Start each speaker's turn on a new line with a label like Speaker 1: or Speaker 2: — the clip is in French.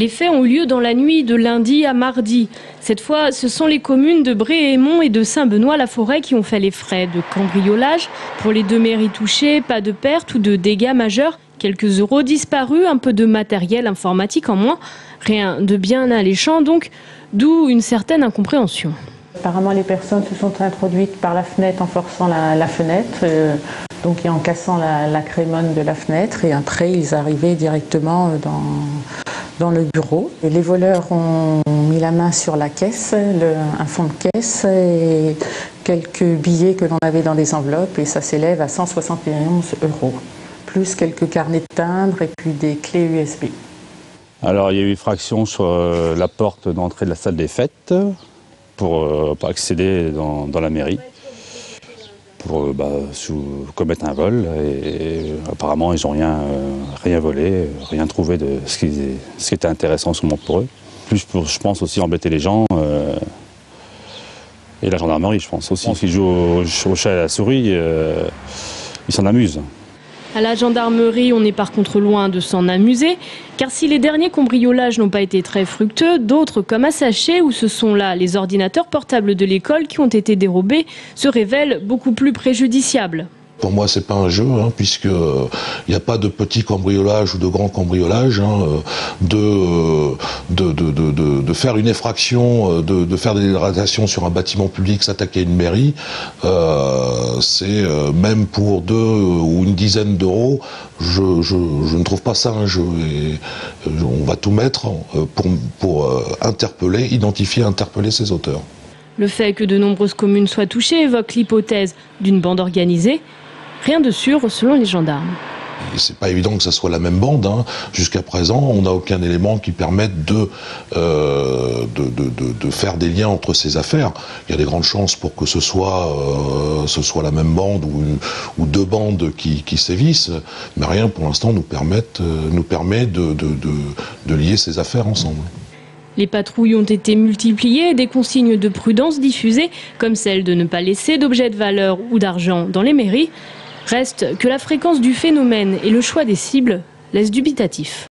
Speaker 1: Les faits ont eu lieu dans la nuit de lundi à mardi. Cette fois, ce sont les communes de Bréhémont et de Saint-Benoît-la-Forêt qui ont fait les frais de cambriolage. Pour les deux mairies touchées, pas de pertes ou de dégâts majeurs. Quelques euros disparus, un peu de matériel informatique en moins. Rien de bien alléchant donc, d'où une certaine incompréhension.
Speaker 2: Apparemment, les personnes se sont introduites par la fenêtre en forçant la fenêtre, donc et en cassant la crémone de la fenêtre. Et après, ils arrivaient directement dans le bureau. Et les voleurs ont mis la main sur la caisse, un fond de caisse et quelques billets que l'on avait dans des enveloppes. Et ça s'élève à 171 €, plus quelques carnets de timbres et puis des clés USB.
Speaker 3: Alors il y a eu effraction sur la porte d'entrée de la salle des fêtes pour accéder dans la mairie, pour commettre un vol. Et apparemment ils n'ont rien volé, rien trouvé de ce qui était intéressant pour eux. Plus je pense aussi embêter les gens et la gendarmerie, je pense aussi. S'ils jouent au chat et à la souris, ils s'en amusent.
Speaker 1: À la gendarmerie, on est par contre loin de s'en amuser, car si les derniers cambriolages n'ont pas été très fructueux, d'autres comme à Sachet, où ce sont là les ordinateurs portables de l'école qui ont été dérobés, se révèlent beaucoup plus préjudiciables.
Speaker 4: Pour moi, c'est pas un jeu, puisque il n'y a pas de petit cambriolage ou de grand cambriolage. De faire une effraction, de faire des dégradations sur un bâtiment public, s'attaquer à une mairie, c'est même pour 2 ou une dizaine d'euros, je ne trouve pas ça un jeu. Et on va tout mettre pour identifier, interpeller ces auteurs.
Speaker 1: Le fait que de nombreuses communes soient touchées évoque l'hypothèse d'une bande organisée. Rien de sûr selon les gendarmes.
Speaker 4: C'est pas évident que ça soit la même bande. Jusqu'à présent, on n'a aucun élément qui permette de faire des liens entre ces affaires. Il y a des grandes chances pour que ce soit la même bande ou deux bandes qui sévissent, mais rien pour l'instant nous permet de lier ces affaires ensemble.
Speaker 1: Les patrouilles ont été multipliées et des consignes de prudence diffusées, comme celle de ne pas laisser d'objets de valeur ou d'argent dans les mairies. Reste que la fréquence du phénomène et le choix des cibles laissent dubitatif.